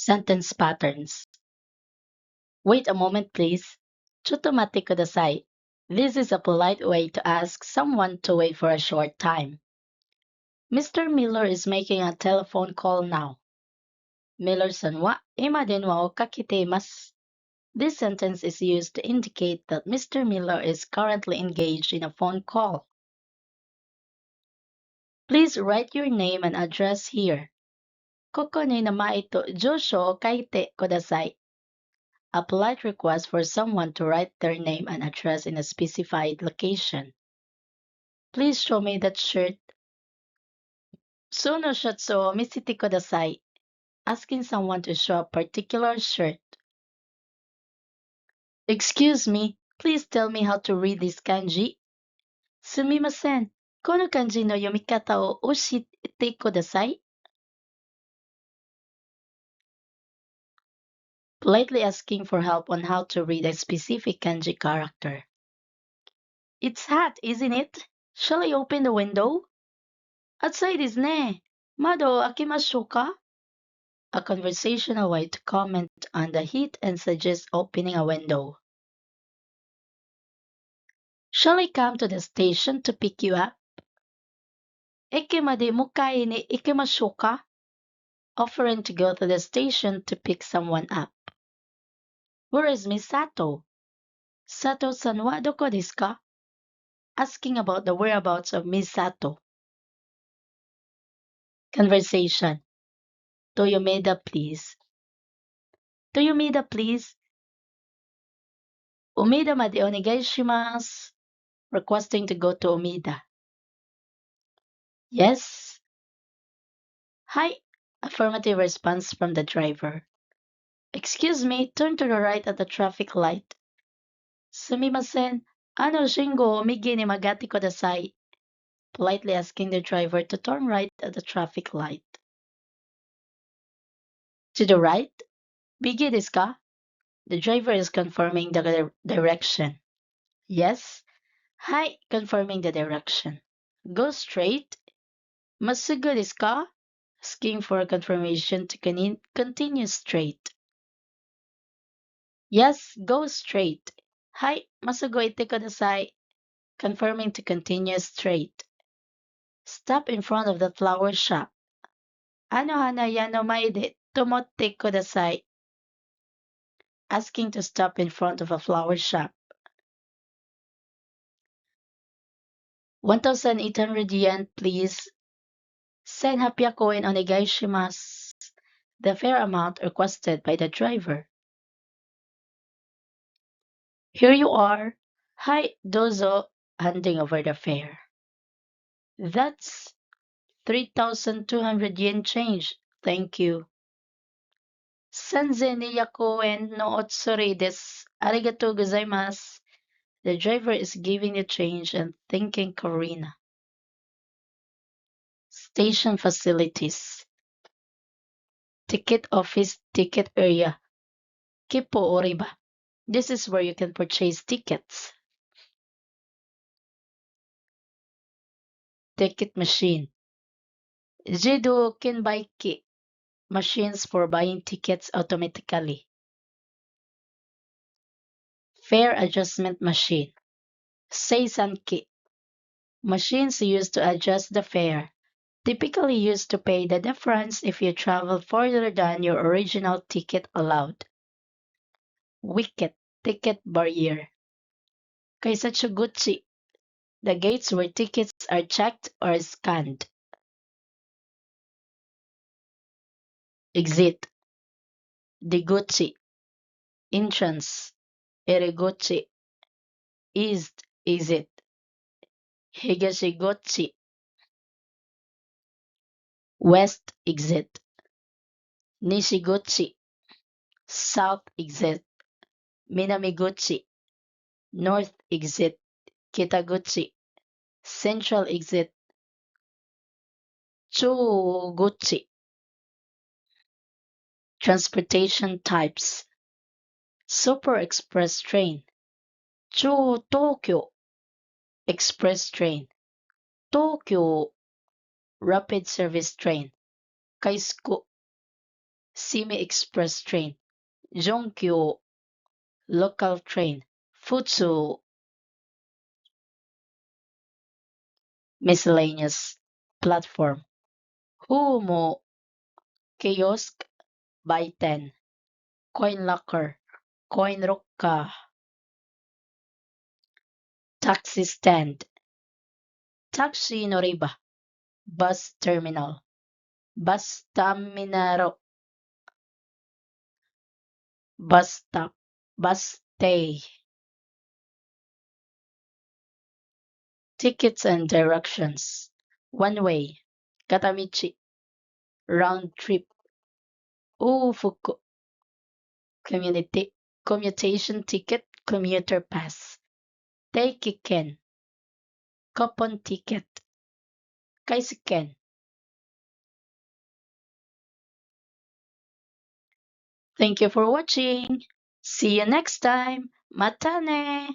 Sentence patterns. Wait a moment, please. Chutomate kudasai. This is a polite way to ask someone to wait for a short time. Mr. Miller is making a telephone call now. Miller-san wa ima denwa o kakiteimasu. This sentence is used to indicate that Mr. Miller is currently engaged in a phone call. Please write your name and address here. Koko ni namae to josho o kaite kudasai. A polite request for someone to write their name and address in a specified location. Please show me that shirt. Suno shutsu o misete kudasai. Asking someone to show a particular shirt. Excuse me, please tell me how to read this kanji. Sumimasen, kono kanji no yomikata o oshite kudasai. Politely asking for help on how to read a specific kanji character. It's hot, isn't it? Shall I open the window? Atsai desu ne. Mado o akimashou ka? A conversational way to comment on the heat and suggest opening a window. Shall I come to the station to pick you up? Eke made mukai ni ikimashou ka? Offering to go to the station to pick someone up. Where is Miss Sato? Sato-san wa doko desu ka? Asking about the whereabouts of Miss Sato. Conversation. Toyomeda, please. Toyomeda, please. Umeda made onegai shimasu. Requesting to go to Umeda. Yes. Hi. Affirmative response from the driver. Excuse me, turn to the right at the traffic light. Sumimasen, ano shingo o migi ni magati kudasai. Politely asking the driver to turn right at the traffic light. To the right? Migi desu ka? The driver is confirming the direction. Yes. Hi, confirming the direction. Go straight. Masugu desu ka? Asking for confirmation to continue straight. Yes, go straight. Hai, masugu ite kudasai. Confirming to continue straight. Stop in front of the flower shop. Ano hana ya no mae de tomotte kudasai. Asking to stop in front of a flower shop. 1,800 yen, please. 1,800 yen onegai shimasu. The fare amount requested by the driver. Here you are. Hai, dozo, handing over the fare. That's 3,200 yen change. Thank you. 3,200 yen no otsuri desu. Arigatou gozaimasu. The driver is giving the change and thanking Karina. Station facilities. Ticket office, ticket area. Kippo oriba. This is where you can purchase tickets. Ticket machine. Jido Kinbaiki. Machines for buying tickets automatically. Fare adjustment machine. Seisanki. Machines used to adjust the fare. Typically used to pay the difference if you travel further than your original ticket allowed. Wicket. Ticket barrier. Kaisachuguchi. The gates where tickets are checked or scanned. Exit. Diguchi. Entrance. Eriguchi. East exit. Higashigochi. West exit. Nishiguchi. South exit. Minamiguchi. North exit. Kitaguchi. Central exit. Chuguchi. Transportation types. Super Express train. Chu Tokyo Express train. Tokyo Rapid Service train. Kaisuku Simi Express train, Jongkyo local train, Futsu miscellaneous platform, Humo kiosk by 10, coin locker, coin rocka, taxi stand, taxi noriba, bus terminal, bus terminal, bus stop, bus stay, tickets and directions, one way, Katamichi, round trip, Ufuku, community, commutation ticket, commuter pass, Teikiken, coupon ticket, Kaisuken. Thank you for watching. See you next time. Matane!